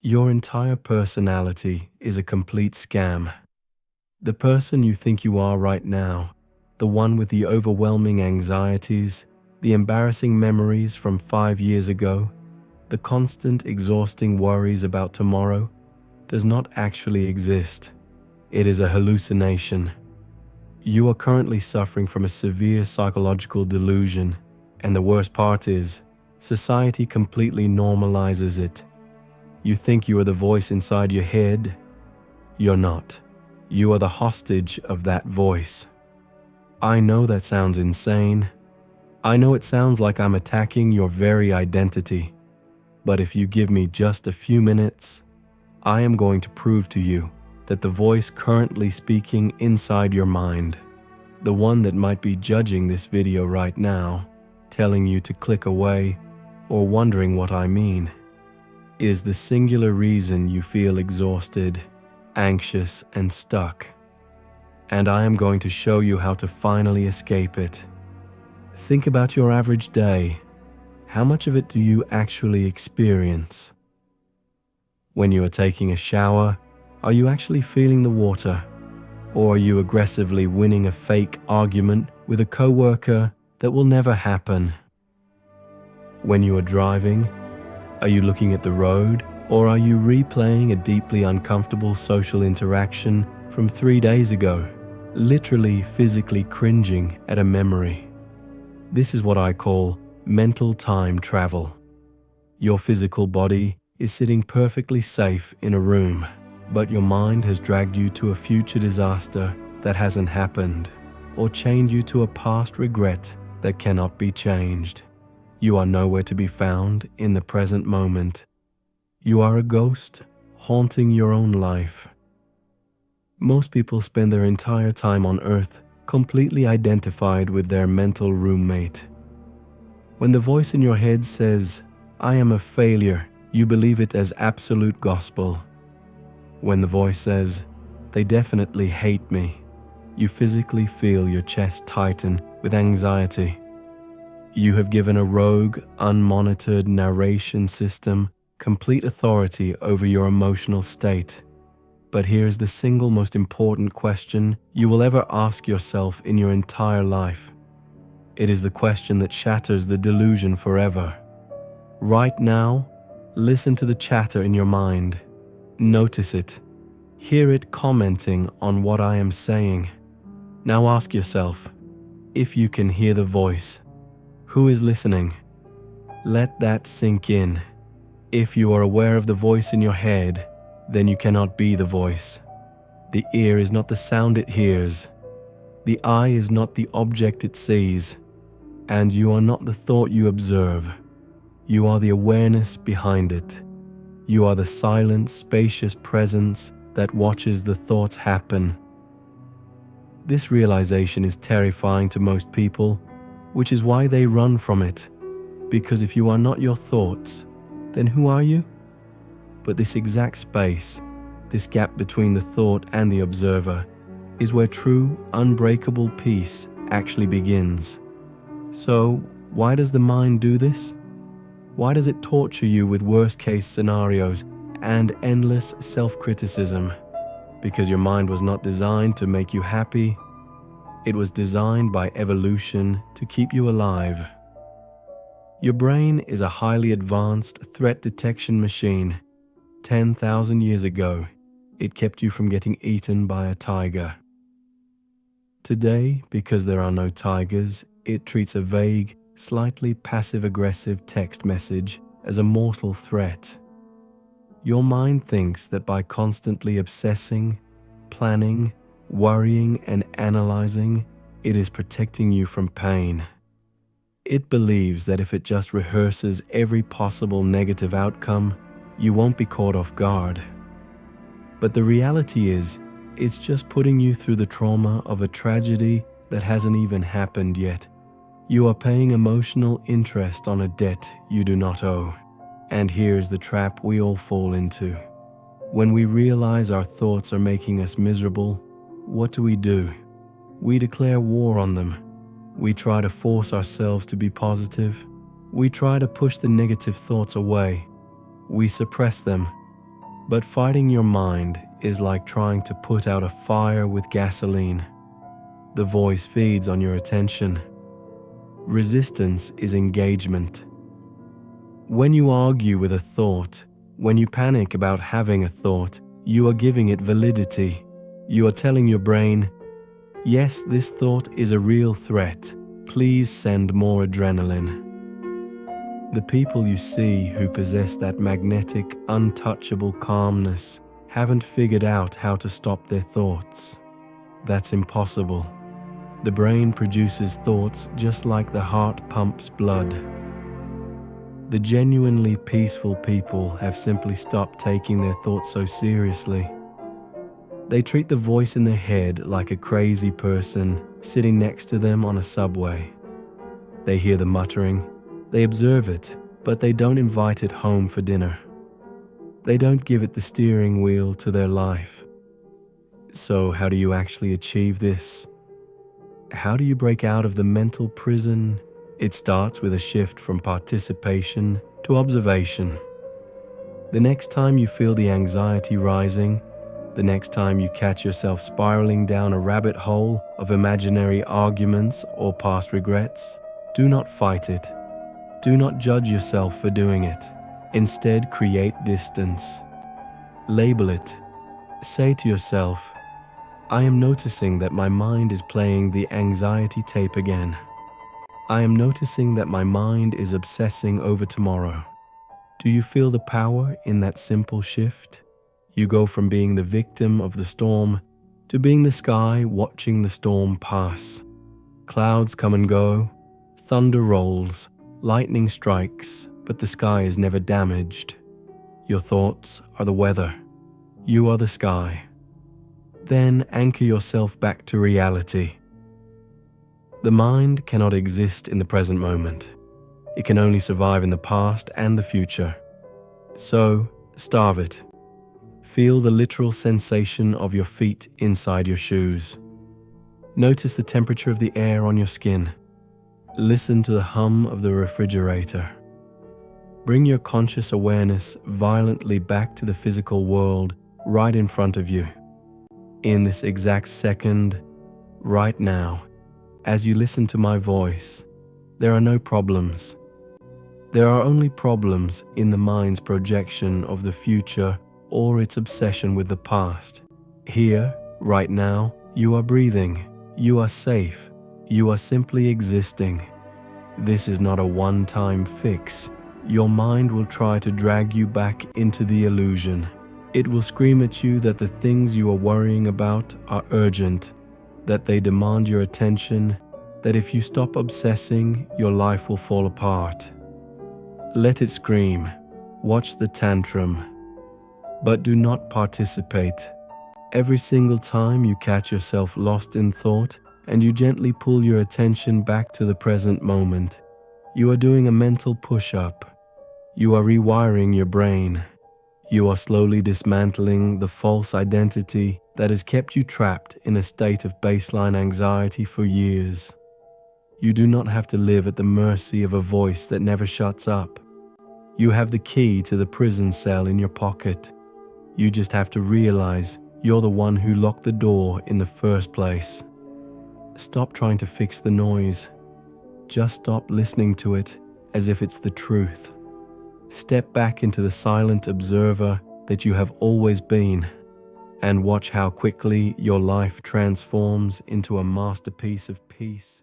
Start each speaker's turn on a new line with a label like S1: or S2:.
S1: Your entire personality is a complete scam. The person you think you are right now, the one with the overwhelming anxieties, the embarrassing memories from 5 years ago, the constant exhausting worries about tomorrow, does not actually exist. It is a hallucination. You are currently suffering from a severe psychological delusion, and the worst part is, society completely normalizes it. You think you are the voice inside your head. You're not. You are the hostage of that voice. I know that sounds insane. I know it sounds like I'm attacking your very identity. But if you give me just a few minutes, I am going to prove to you that the voice currently speaking inside your mind, the one that might be judging this video right now, telling you to click away, or wondering what I mean, is the singular reason you feel exhausted, anxious, and stuck. And I am going to show you how to finally escape it. Think about your average day. How much of it do you actually experience? When you are taking a shower, are you actually feeling the water? Or are you aggressively winning a fake argument with a coworker that will never happen? When you are driving, are you looking at the road, or are you replaying a deeply uncomfortable social interaction from 3 days ago, literally physically cringing at a memory? This is what I call mental time travel. Your physical body is sitting perfectly safe in a room, but your mind has dragged you to a future disaster that hasn't happened, or chained you to a past regret that cannot be changed. You are nowhere to be found in the present moment. You are a ghost haunting your own life. Most people spend their entire time on Earth completely identified with their mental roommate. When the voice in your head says, "I am a failure," you believe it as absolute gospel. When the voice says, "They definitely hate me," you physically feel your chest tighten with anxiety. You have given a rogue, unmonitored narration system complete authority over your emotional state. But here's the single most important question you will ever ask yourself in your entire life. It is the question that shatters the delusion forever. Right now, listen to the chatter in your mind. Notice it. Hear it commenting on what I am saying. Now ask yourself, if you can hear the voice, who is listening? Let that sink in. If you are aware of the voice in your head, then you cannot be the voice. The ear is not the sound it hears. The eye is not the object it sees. And you are not the thought you observe. You are the awareness behind it. You are the silent, spacious presence that watches the thoughts happen. This realization is terrifying to most people, which is why they run from it. Because if you are not your thoughts, then who are you? But this exact space, this gap between the thought and the observer, is where true, unbreakable peace actually begins. So, why does the mind do this? Why does it torture you with worst-case scenarios and endless self-criticism? Because your mind was not designed to make you happy. It was designed by evolution to keep you alive. Your brain is a highly advanced threat detection machine. 10,000 years ago, it kept you from getting eaten by a tiger. Today, because there are no tigers, it treats a vague, slightly passive-aggressive text message as a mortal threat. Your mind thinks that by constantly obsessing, planning, worrying, and analyzing, it is protecting you from pain. It believes that if it just rehearses every possible negative outcome, you won't be caught off guard. But the reality is, it's just putting you through the trauma of a tragedy that hasn't even happened yet. You are paying emotional interest on a debt you do not owe. And here's the trap we all fall into. When we realize our thoughts are making us miserable, what do? We declare war on them. We try to force ourselves to be positive. We try to push the negative thoughts away. We suppress them. But fighting your mind is like trying to put out a fire with gasoline. The voice feeds on your attention. Resistance is engagement. When you argue with a thought, when you panic about having a thought, you are giving it validity. You are telling your brain, yes, this thought is a real threat. Please send more adrenaline. The people you see who possess that magnetic, untouchable calmness haven't figured out how to stop their thoughts. That's impossible. The brain produces thoughts just like the heart pumps blood. The genuinely peaceful people have simply stopped taking their thoughts so seriously. They treat the voice in their head like a crazy person sitting next to them on a subway. They hear the muttering, they observe it, but they don't invite it home for dinner. They don't give it the steering wheel to their life. So how do you actually achieve this? How do you break out of the mental prison? It starts with a shift from participation to observation. The next time you feel the anxiety rising, the next time you catch yourself spiraling down a rabbit hole of imaginary arguments or past regrets, do not fight it. Do not judge yourself for doing it. Instead, create distance. Label it. Say to yourself, I am noticing that my mind is playing the anxiety tape again. I am noticing that my mind is obsessing over tomorrow. Do you feel the power in that simple shift? You go from being the victim of the storm to being the sky watching the storm pass. Clouds come and go, thunder rolls, lightning strikes, but the sky is never damaged. Your thoughts are the weather. You are the sky. Then anchor yourself back to reality. The mind cannot exist in the present moment. It can only survive in the past and the future. So, starve it. Feel the literal sensation of your feet inside your shoes. Notice the temperature of the air on your skin. Listen to the hum of the refrigerator. Bring your conscious awareness violently back to the physical world right in front of you. In this exact second, right now, as you listen to my voice, there are no problems. There are only problems in the mind's projection of the future or its obsession with the past. Here, right now, you are breathing. You are safe. You are simply existing. This is not a one-time fix. Your mind will try to drag you back into the illusion. It will scream at you that the things you are worrying about are urgent, that they demand your attention, that if you stop obsessing, your life will fall apart. Let it scream. Watch the tantrum. But do not participate. Every single time you catch yourself lost in thought and you gently pull your attention back to the present moment, you are doing a mental push-up. You are rewiring your brain. You are slowly dismantling the false identity that has kept you trapped in a state of baseline anxiety for years. You do not have to live at the mercy of a voice that never shuts up. You have the key to the prison cell in your pocket. You just have to realize you're the one who locked the door in the first place. Stop trying to fix the noise. Just stop listening to it as if it's the truth. Step back into the silent observer that you have always been, and watch how quickly your life transforms into a masterpiece of peace.